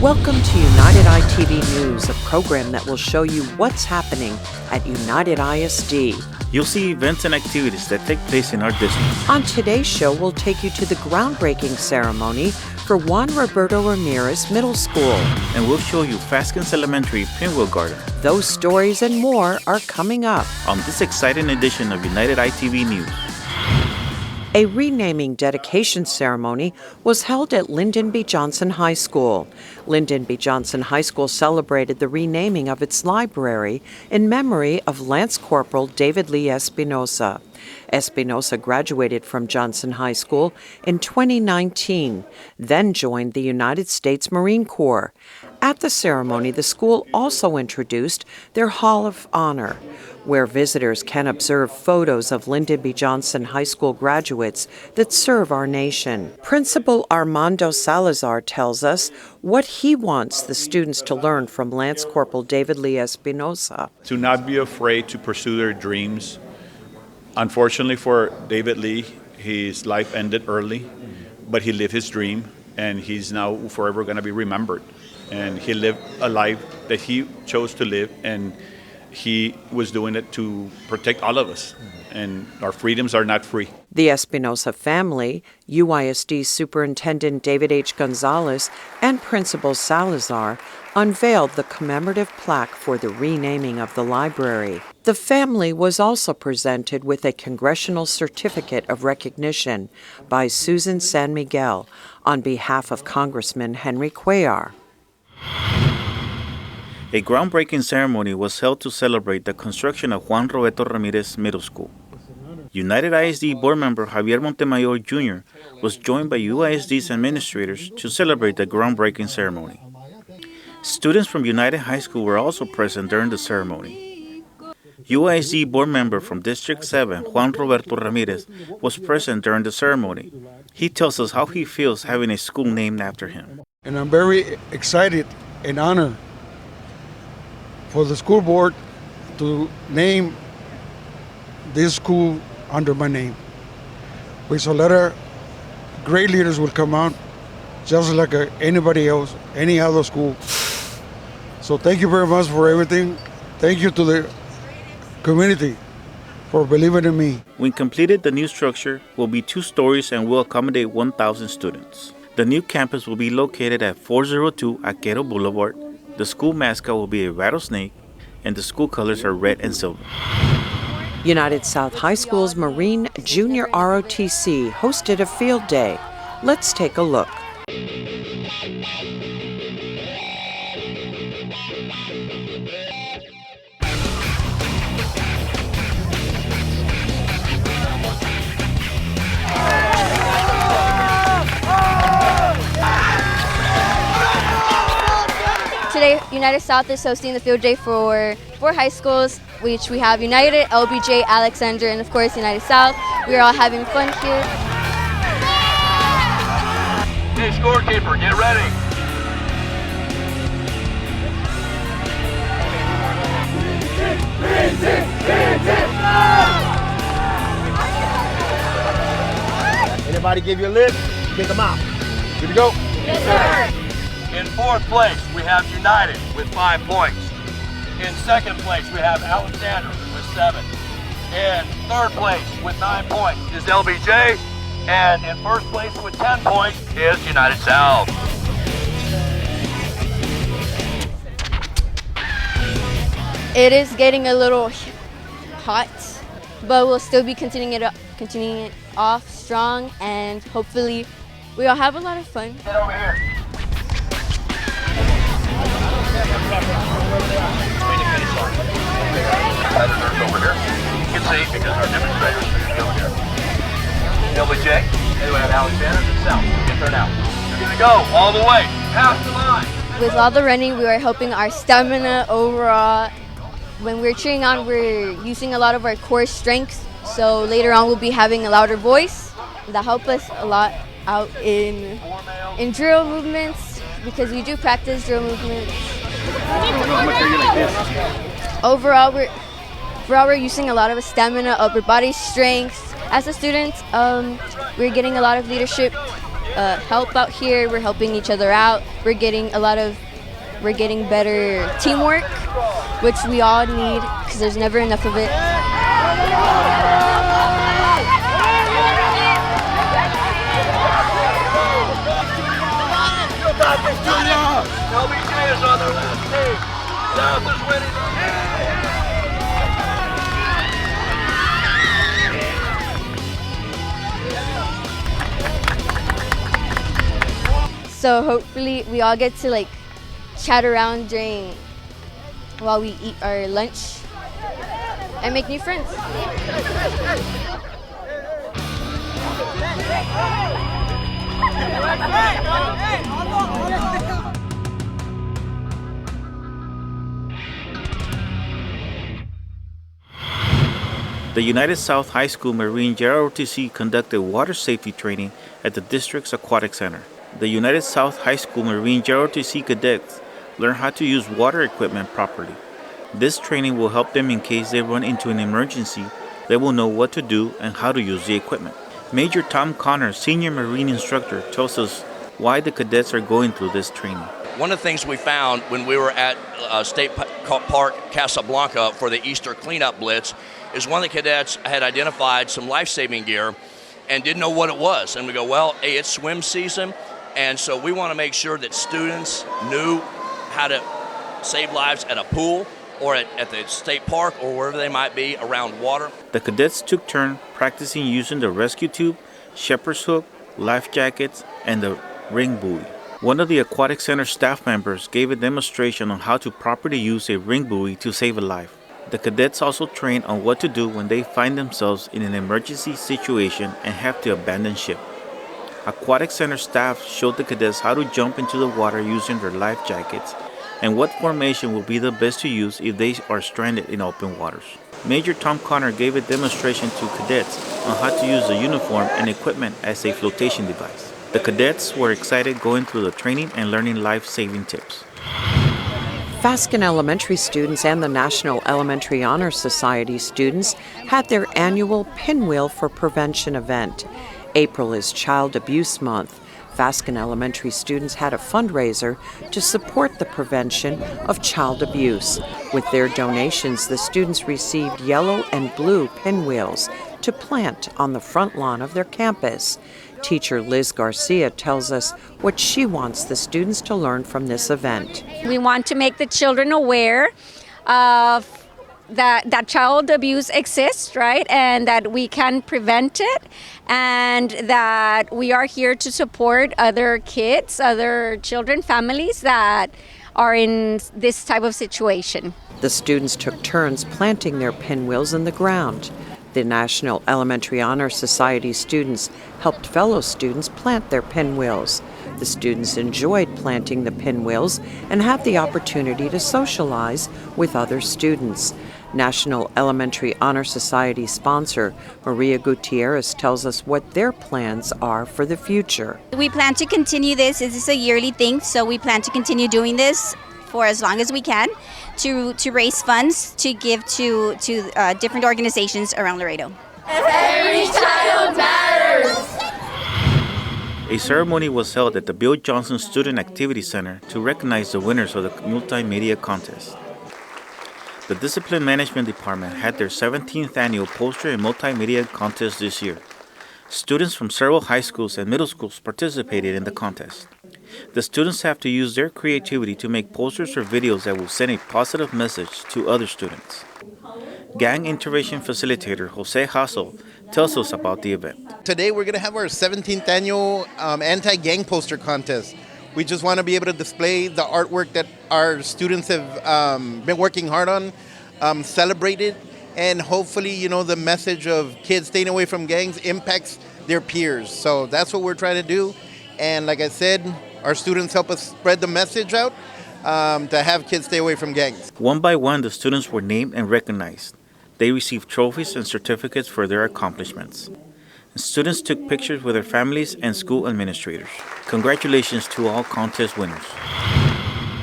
Welcome to United ITV News, a program that will show you what's happening at United ISD. You'll see events and activities that take place in our district. On today's show, we'll take you to the groundbreaking ceremony for Juan Roberto Ramirez Middle School. And we'll show you Faskins Elementary Pinwheel Garden. Those stories and more are coming up on this exciting edition of United ITV News. A renaming dedication ceremony was held at Lyndon B. Johnson High School. Lyndon B. Johnson High School celebrated the renaming of its library in memory of Lance Corporal David Lee Espinosa. Espinosa graduated from Johnson High School in 2019, then joined the United States Marine Corps. At the ceremony, the school also introduced their Hall of Honor, where visitors can observe photos of Lyndon B. Johnson High School graduates that serve our nation. Principal Armando Salazar tells us what he wants the students to learn from Lance Corporal David Lee Espinosa. To not be afraid to pursue their dreams. Unfortunately for David Lee, his life ended early, but he lived his dream, and he's now forever going to be remembered. And he lived a life that he chose to live, and he was doing it to protect all of us, and our freedoms are not free. The Espinosa family, UISD Superintendent David H. Gonzalez, and Principal Salazar unveiled the commemorative plaque for the renaming of the library. The family was also presented with a Congressional Certificate of Recognition by Susan San Miguel on behalf of Congressman Henry Cuellar. A groundbreaking ceremony was held to celebrate the construction of Juan Roberto Ramirez Middle School. United ISD board member Javier Montemayor Jr. was joined by UISD's administrators to celebrate the groundbreaking ceremony. Students from United High School were also present during the ceremony. UISD board member from District 7, Juan Roberto Ramirez, was present during the ceremony. He tells us how he feels having a school named after him. And I'm very excited and honored for the school board to name this school under my name. With a lot of great leaders will come out, just like anybody else, any other school. So thank you very much for everything. Thank you to the community for believing in me. When completed, the new structure will be 2 stories and will accommodate 1,000 students. The new campus will be located at 402 Aquero Boulevard. The school mascot will be a rattlesnake, and the school colors are red and silver. United South High School's Marine Junior ROTC hosted a field day. Let's take a look. Today, United South is hosting the field day for 4 high schools, which we have United, LBJ, Alexander, and of course United South. We are all having fun here. Hey, scorekeeper, get ready. Anybody give you a lift? Kick them out. Good to go? Yes, sir. In 4th place, we have United with 5 points. In 2nd place, we have Alexander with 7. In 3rd place with 9 points is LBJ. And in 1st place with 10 points is United South. It is getting a little hot, but we'll still be continuing it off strong, and hopefully we all have a lot of fun. Get over here. Competitors over here. You can see because our demonstrators are over here. LBJ, and we have Alexander and South. Get there now. You're gonna go all the way, past the line. With all the running, we are helping our stamina overall. When we're cheering on, we're using a lot of our core strengths. So later on, we'll be having a louder voice. That help us a lot out in drill movements, because we do practice drill movements. Overall, we're using a lot of stamina, upper body strength. As a student, we're getting a lot of leadership help out here. We're helping each other out. We're getting better teamwork, which we all need because there's never enough of it. LBJ is on their last team. South is winning. So hopefully we all get to like chat around while we eat our lunch and make new friends. The United South High School Marine JROTC conducted water safety training at the district's Aquatic Center. The United South High School Marine JROTC cadets learn how to use water equipment properly. This training will help them in case they run into an emergency. They will know what to do and how to use the equipment. Major Tom Connor, senior Marine instructor, tells us why the cadets are going through this training. One of the things we found when we were at State Park Casablanca for the Easter cleanup blitz is one of the cadets had identified some life-saving gear and didn't know what it was. And we go, well, hey, it's swim season, and so we want to make sure that students knew how to save lives at a pool or at the state park or wherever they might be around water. The cadets took turn practicing using the rescue tube, shepherd's hook, life jackets, and the ring buoy. One of the Aquatic Center staff members gave a demonstration on how to properly use a ring buoy to save a life. The cadets also trained on what to do when they find themselves in an emergency situation and have to abandon ship. Aquatic Center staff showed the cadets how to jump into the water using their life jackets and what formation will be the best to use if they are stranded in open waters. Major Tom Connor gave a demonstration to cadets on how to use the uniform and equipment as a flotation device. The cadets were excited going through the training and learning life-saving tips. Fasken Elementary students and the National Elementary Honor Society students had their annual Pinwheel for Prevention event. April is Child Abuse Month. Fasken Elementary students had a fundraiser to support the prevention of child abuse. With their donations, the students received yellow and blue pinwheels to plant on the front lawn of their campus. Teacher Liz Garcia tells us what she wants the students to learn from this event. We want to make the children aware of that child abuse exists, right? And that we can prevent it, and that we are here to support other kids, other children, families that are in this type of situation. The students took turns planting their pinwheels in the ground. The National Elementary Honor Society students helped fellow students plant their pinwheels. The students enjoyed planting the pinwheels and had the opportunity to socialize with other students. National Elementary Honor Society sponsor Maria Gutierrez tells us what their plans are for the future. We plan to continue this. This is a yearly thing, so we plan to continue doing this for as long as we can to raise funds to give to different organizations around Laredo. Every child matters! A ceremony was held at the Bill Johnson Student Activity Center to recognize the winners of the Multimedia contest. The Discipline Management Department had their 17th annual Poster and Multimedia contest this year. Students from several high schools and middle schools participated in the contest. The students have to use their creativity to make posters or videos that will send a positive message to other students. Gang Intervention Facilitator Jose Hassel tells us about the event. Today we're going to have our 17th annual anti-gang poster contest. We just want to be able to display the artwork that our students have been working hard on, celebrated, and hopefully, the message of kids staying away from gangs impacts their peers. So that's what we're trying to do. And like I said, our students help us spread the message out to have kids stay away from gangs. One by one, the students were named and recognized. They received trophies and certificates for their accomplishments. Students took pictures with their families and school administrators. Congratulations to all contest winners.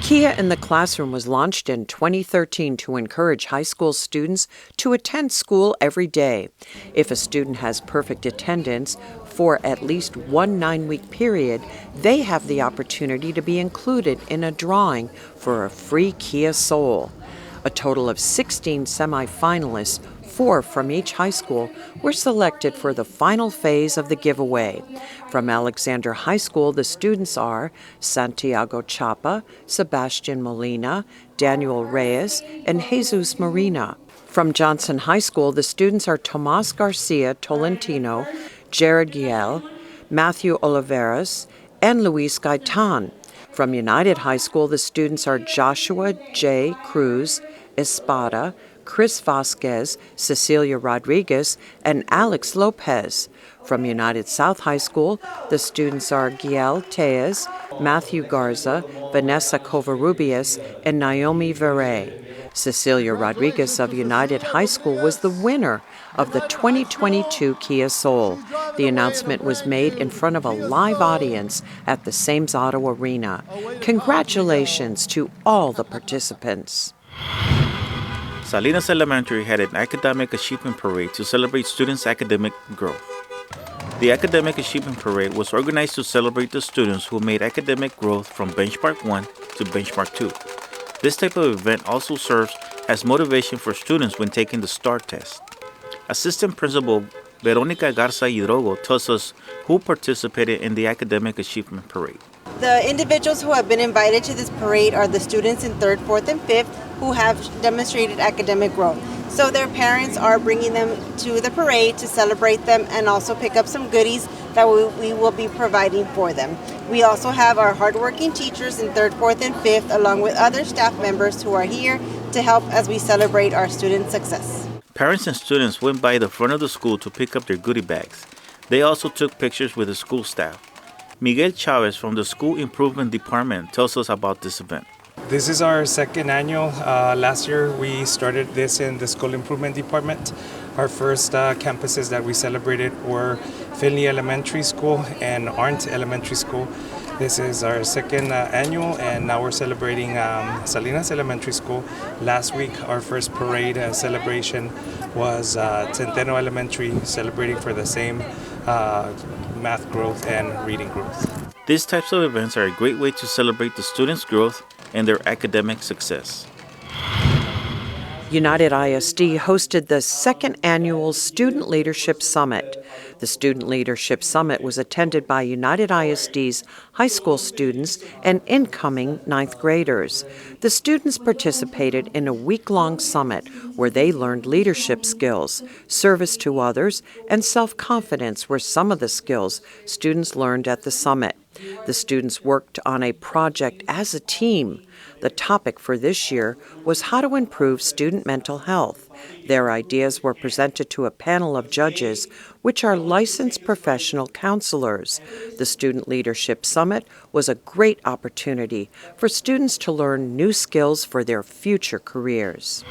Kia in the Classroom was launched in 2013 to encourage high school students to attend school every day. If a student has perfect attendance, For at least one 9-week period, they have the opportunity to be included in a drawing for a free Kia Soul. A total of 16 semifinalists, 4 from each high school, were selected for the final phase of the giveaway. From Alexander High School, the students are Santiago Chapa, Sebastian Molina, Daniel Reyes, and Jesus Marina. From Johnson High School, the students are Tomas Garcia Tolentino, Jared Giel, Matthew Oliveras, and Luis Gaitan. From United High School, the students are Joshua J. Cruz Espada, Chris Vasquez, Cecilia Rodriguez, and Alex Lopez. From United South High School, the students are Giel Tejas, Matthew Garza, Vanessa Covarrubias, and Naomi Verre. Cecilia Rodriguez of United High School was the winner of the 2022 Kia Soul. The announcement was made in front of a live audience at the Sames Auto Arena. Congratulations to all the participants. Salinas Elementary had an academic achievement parade to celebrate students' academic growth. The Academic Achievement Parade was organized to celebrate the students who made academic growth from Benchmark 1 to Benchmark 2. This type of event also serves as motivation for students when taking the STAR test. Assistant Principal Veronica Garza Hidrogo tells us who participated in the Academic Achievement Parade. The individuals who have been invited to this parade are the students in 3rd, 4th, and 5th who have demonstrated academic growth. So their parents are bringing them to the parade to celebrate them and also pick up some goodies that we will be providing for them. We also have our hardworking teachers in 3rd, 4th, and 5th, along with other staff members who are here to help as we celebrate our students' success. Parents and students went by the front of the school to pick up their goodie bags. They also took pictures with the school staff. Miguel Chavez from the School Improvement Department tells us about this event. This is our second annual. Last year we started this in the School Improvement Department. Our first campuses that we celebrated were Finley Elementary School and Arndt Elementary School. This is our second annual, and now we're celebrating Salinas Elementary School. Last week our first parade celebration was Centeno Elementary, celebrating for the same math growth and reading growth. These types of events are a great way to celebrate the students' growth and their academic success. United ISD hosted the second annual Student Leadership Summit. The Student Leadership Summit was attended by United ISD's high school students and incoming 9th graders. The students participated in a week-long summit where they learned leadership skills. Service to others and self-confidence were some of the skills students learned at the summit. The students worked on a project as a team. The topic for this year was how to improve student mental health. Their ideas were presented to a panel of judges, which are licensed professional counselors. The Student Leadership Summit was a great opportunity for students to learn new skills for their future careers.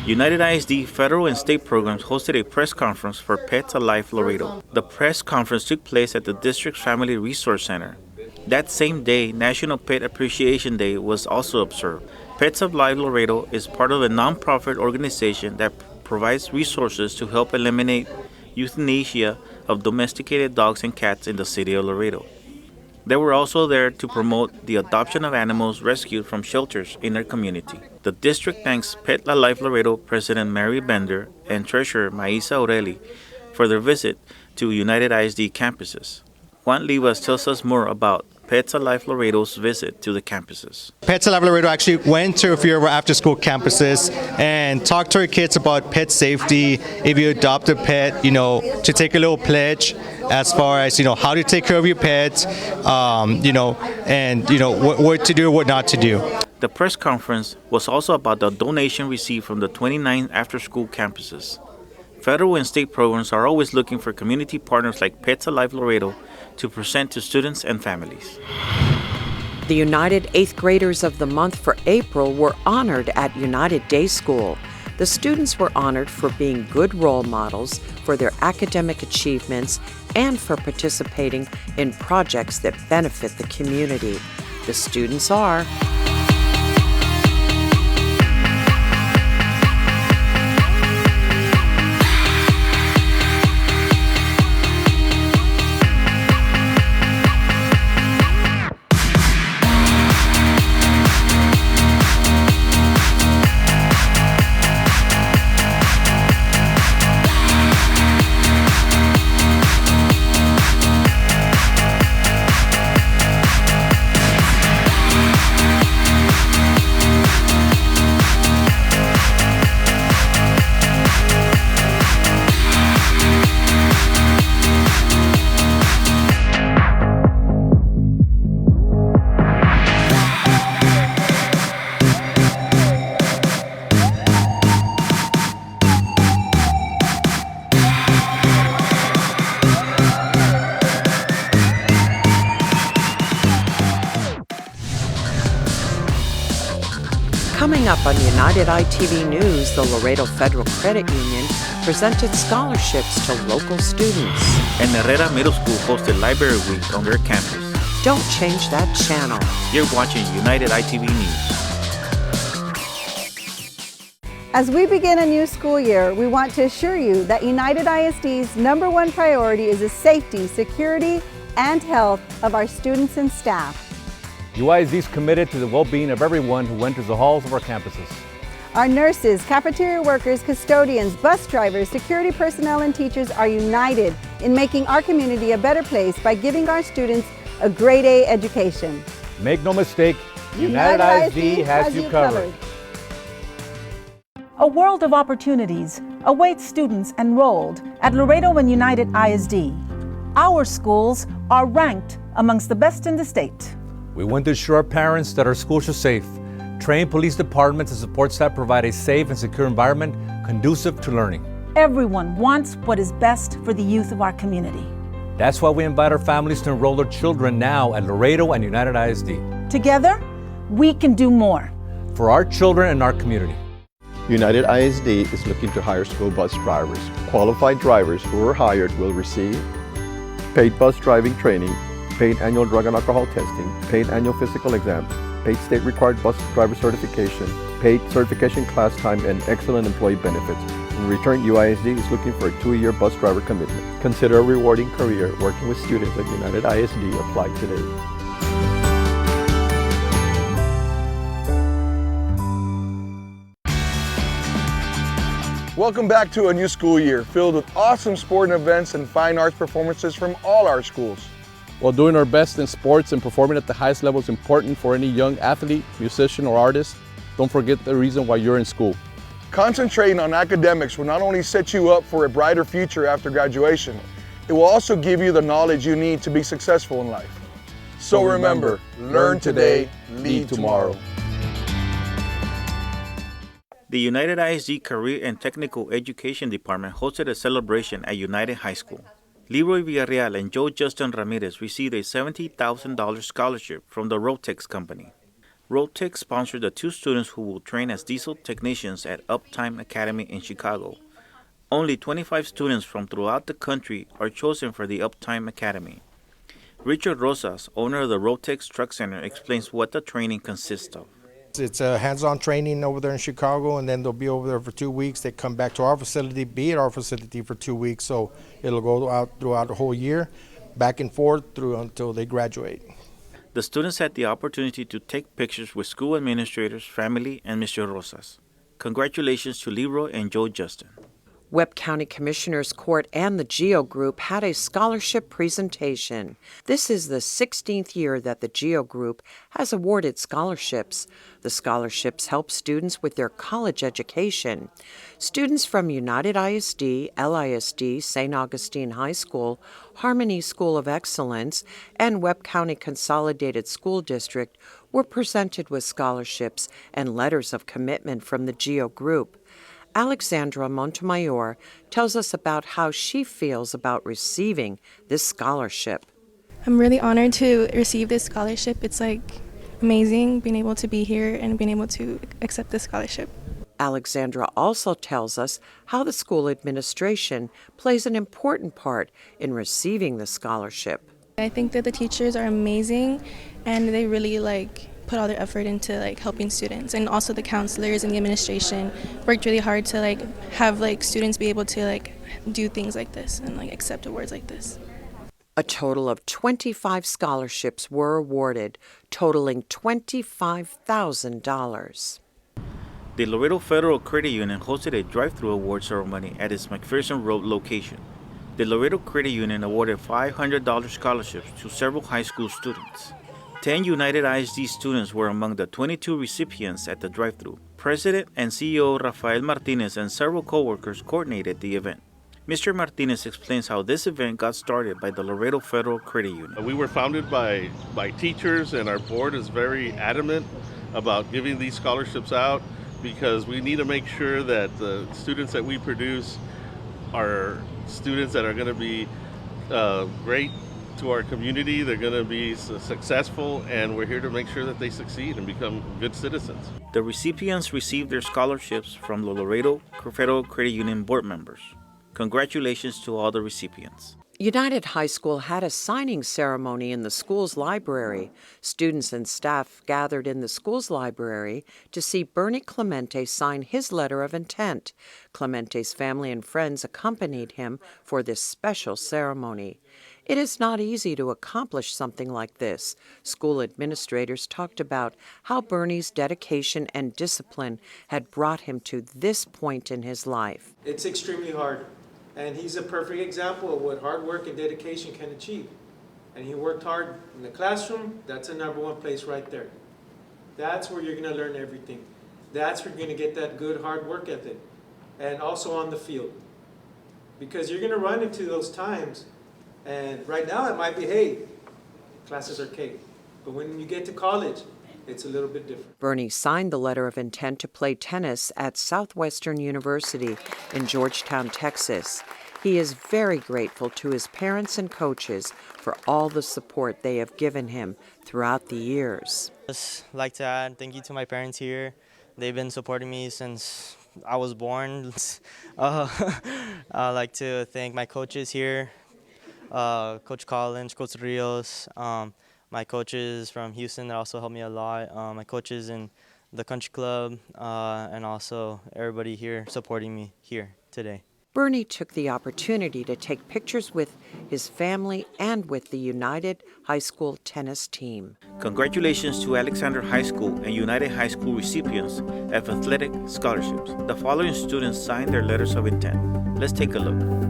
United ISD federal and state programs hosted a press conference for Pets Alive Laredo. The press conference took place at the district's Family Resource Center. That same day, National Pet Appreciation Day was also observed. Pets Alive Laredo is part of a nonprofit organization that provides resources to help eliminate euthanasia of domesticated dogs and cats in the city of Laredo. They were also there to promote the adoption of animals rescued from shelters in their community. The district thanks Pet Alive Laredo President Mary Bender and Treasurer Maisa Aureli for their visit to United ISD campuses. Juan Livas tells us more about Pets Alive Laredo's visit to the campuses. Pets Alive Laredo actually went to a few of our after-school campuses and talked to our kids about pet safety. If you adopt a pet, to take a little pledge as far as, how to take care of your pets, what to do, what not to do. The press conference was also about the donation received from the 29 after-school campuses. Federal and state programs are always looking for community partners like Pets Alive Laredo to present to students and families. The United 8th Graders of the Month for April were honored at United Day School. The students were honored for being good role models for their academic achievements and for participating in projects that benefit the community. The students are Coming up on United ITV News, the Laredo Federal Credit Union presented scholarships to local students. And Herrera Middle School hosted Library Week on their campus. Don't change that channel. You're watching United ITV News. As we begin a new school year, we want to assure you that United ISD's #1 priority is the safety, security, and health of our students and staff. UISD is committed to the well-being of everyone who enters the halls of our campuses. Our nurses, cafeteria workers, custodians, bus drivers, security personnel, and teachers are united in making our community a better place by giving our students a grade A education. Make no mistake, United ISD has you covered. A world of opportunities awaits students enrolled at Laredo and United ISD. Our schools are ranked amongst the best in the state. We want to assure our parents that our schools are safe, train police departments and support staff provide a safe and secure environment conducive to learning. Everyone wants what is best for the youth of our community. That's why we invite our families to enroll their children now at Laredo and United ISD. Together, we can do more. For our children and our community. United ISD is looking to hire school bus drivers. Qualified drivers who are hired will receive paid bus driving training, paid annual drug and alcohol testing, paid annual physical exam, paid state required bus driver certification, paid certification class time, and excellent employee benefits. In return, UISD is looking for a 2-year bus driver commitment. Consider a rewarding career working with students at United ISD. Apply today. Welcome back to a new school year filled with awesome sporting events and fine arts performances from all our schools. While doing our best in sports and performing at the highest level is important for any young athlete, musician, or artist, don't forget the reason why you're in school. Concentrating on academics will not only set you up for a brighter future after graduation, it will also give you the knowledge you need to be successful in life. So remember, learn today, lead tomorrow. The United ISD Career and Technical Education Department hosted a celebration at United High School. Leroy Villarreal and Joe Justin Ramirez received a $70,000 scholarship from the JROTC company. JROTC sponsored the 2 students who will train as diesel technicians at Uptime Academy in Chicago. Only 25 students from throughout the country are chosen for the Uptime Academy. Richard Rosas, owner of the JROTC Truck Center, explains what the training consists of. It's a hands-on training over there in Chicago, and then they'll be over there for 2 weeks. They come back to our facility, be at our facility for 2 weeks, so it'll go out throughout the whole year, back and forth through until they graduate. The students had the opportunity to take pictures with school administrators, family, and Mr. Rosas. Congratulations to Leroy and Joe Justin. Webb County Commissioners Court and the Geo Group had a scholarship presentation. This is the 16th year that the Geo Group has awarded scholarships. The scholarships help students with their college education. Students from United ISD, LISD, St. Augustine High School, Harmony School of Excellence, and Webb County Consolidated School District were presented with scholarships and letters of commitment from the Geo Group. Alexandra Montemayor tells us about how she feels about receiving this scholarship. I'm really honored to receive this scholarship. It's amazing being able to be here and being able to accept this scholarship. Alexandra also tells us how the school administration plays an important part in receiving the scholarship. I think that the teachers are amazing and they really put all their effort into helping students, and also the counselors and the administration worked really hard to have students be able to do things like this and accept awards like this. A total of 25 scholarships were awarded, totaling $25,000. The Laredo Federal Credit Union hosted a drive-through award ceremony at its McPherson Road location. The Laredo Credit Union awarded $500 scholarships to several high school students. 10 United ISD students were among the 22 recipients at the drive-thru. President and CEO Rafael Martinez and several co-workers coordinated the event. Mr. Martinez explains how this event got started by the Laredo Federal Credit Union. We were founded by teachers, and our board is very adamant about giving these scholarships out because we need to make sure that the students that we produce are students that are going to be great to our community. They're going to be successful, and we're here to make sure that they succeed and become good citizens. The recipients received their scholarships from the Laredo Federal Credit Union board members. Congratulations to all the recipients. United High School had a signing ceremony in the school's library. Students and staff gathered in the school's library to see Bernie Clemente sign his letter of intent. Clemente's family and friends accompanied him for this special ceremony. It is not easy to accomplish something like this. School administrators talked about how Bernie's dedication and discipline had brought him to this point in his life. It's extremely hard. And he's a perfect example of what hard work and dedication can achieve. And he worked hard in the classroom. That's the #1 place right there. That's where you're going to learn everything. That's where you're going to get that good hard work ethic. And also on the field. Because you're going to run into those times. And right now it might be, hey, classes are cake. But when you get to college, it's a little bit different. Bernie signed the letter of intent to play tennis at Southwestern University in Georgetown, Texas. He is very grateful to his parents and coaches for all the support they have given him throughout the years. I'd just like to add thank you to my parents here. They've been supporting me since I was born. I'd like to thank my coaches here, Coach Collins, Coach Rios, my coaches from Houston that also helped me a lot, my coaches in the country club, and also everybody here supporting me here today. Bernie took the opportunity to take pictures with his family and with the United High School tennis team. Congratulations to Alexander High School and United High School recipients of athletic scholarships. The following students signed their letters of intent. Let's take a look.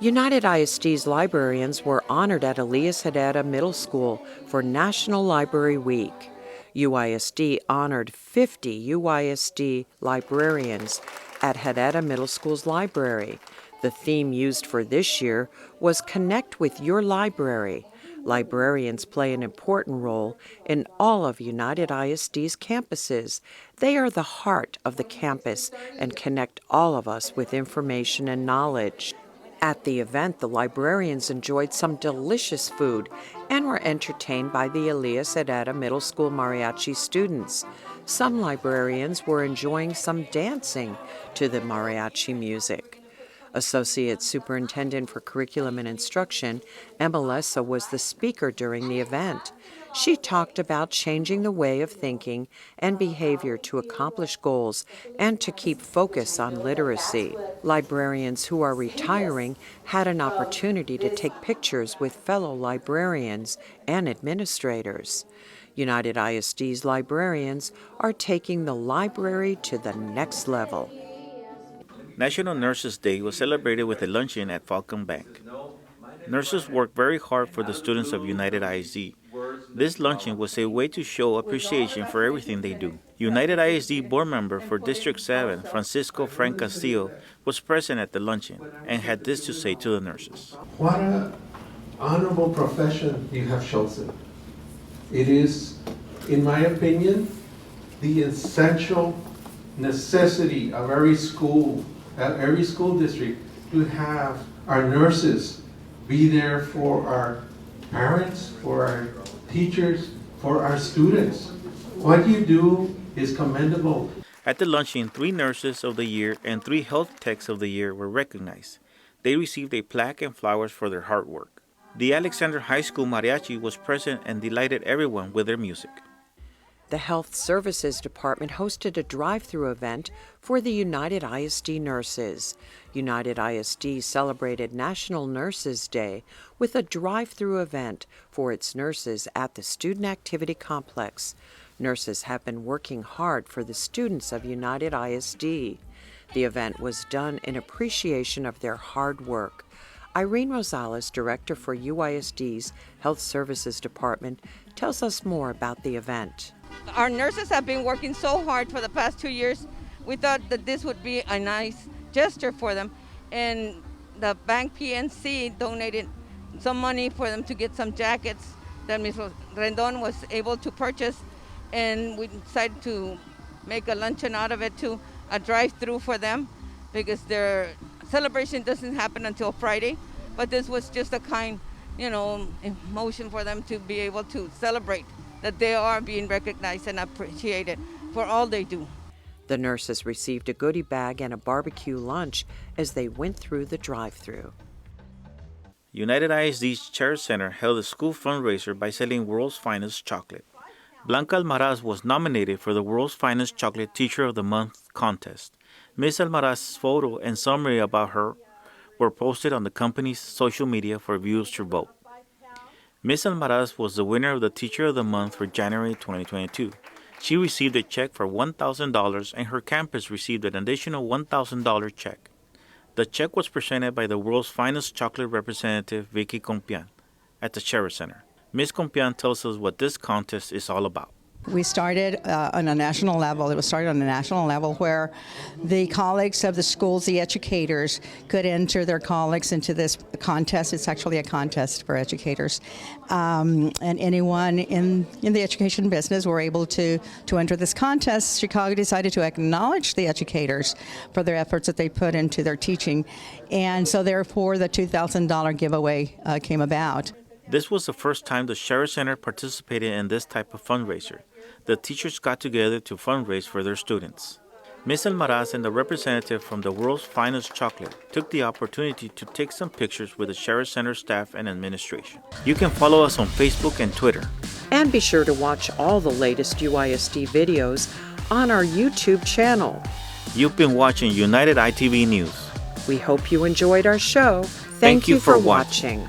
United ISD's librarians were honored at Elias Herrera Middle School for National Library Week. UISD honored 50 UISD librarians at Herrera Middle School's library. The theme used for this year was Connect with Your Library. Librarians play an important role in all of United ISD's campuses. They are the heart of the campus and connect all of us with information and knowledge. At the event, the librarians enjoyed some delicious food and were entertained by the Elias Herrera Middle School mariachi students. Some librarians were enjoying some dancing to the mariachi music. Associate Superintendent for Curriculum and Instruction, Emma Lessa, was the speaker during the event. She talked about changing the way of thinking and behavior to accomplish goals and to keep focus on literacy. Librarians who are retiring had an opportunity to take pictures with fellow librarians and administrators. United ISD's librarians are taking the library to the next level. National Nurses Day was celebrated with a luncheon at Falcon Bank. Nurses work very hard for the students of United ISD. This luncheon was a way to show appreciation for everything they do. United ISD board member for District 7, Francisco Frank Castillo, was present at the luncheon and had this to say to the nurses. What an honorable profession you have chosen. It is, in my opinion, the essential necessity of every school district to have our nurses be there for our parents, for our teachers, for our students. What you do is commendable. At the luncheon, 3 nurses of the year and 3 health techs of the year were recognized. They received a plaque and flowers for their hard work. The Alexander High School Mariachi was present and delighted everyone with their music. the Health Services Department hosted a drive-through event for the United ISD nurses. United ISD celebrated National Nurses Day with a drive-through event for its nurses at the Student Activity Complex. Nurses have been working hard for the students of United ISD. The event was done in appreciation of their hard work. Irene Rosales, Director for UISD's Health Services Department, tells us more about the event. Our nurses have been working so hard for the past 2 years. We thought that this would be a nice gesture for them. And the Bank PNC donated some money for them to get some jackets that Ms. Rendon was able to purchase. And we decided to make a luncheon out of it, to a drive-through for them, because their celebration doesn't happen until Friday. But this was just a kind, emotion for them to be able to celebrate that they are being recognized and appreciated for all they do. The nurses received a goodie bag and a barbecue lunch as they went through the drive-thru. United ISD's Chair Center held a school fundraiser by selling World's Finest Chocolate. Blanca Almaraz was nominated for the World's Finest Chocolate Teacher of the Month contest. Ms. Almaraz's photo and summary about her were posted on the company's social media for viewers to vote. Ms. Almaraz was the winner of the Teacher of the Month for January 2022. She received a check for $1,000 and her campus received an additional $1,000 check. The check was presented by the World's Finest Chocolate representative, Vicky Compian, at the Chair Center. Ms. Compian tells us what this contest is all about. We started on a national level. It was started on a national level where the colleagues of the schools, the educators, could enter their colleagues into this contest. It's actually a contest for educators. And anyone in the education business were able to enter this contest. Chicago decided to acknowledge the educators for their efforts that they put into their teaching. And so therefore the $2,000 giveaway came about. This was the first time the Share Center participated in this type of fundraiser. The teachers got together to fundraise for their students. Ms. Almaraz and the representative from the World's Finest Chocolate took the opportunity to take some pictures with the Share Center staff and administration. You can follow us on Facebook and Twitter. And be sure to watch all the latest UISD videos on our YouTube channel. You've been watching United ITV News. We hope you enjoyed our show. Thank you for watching.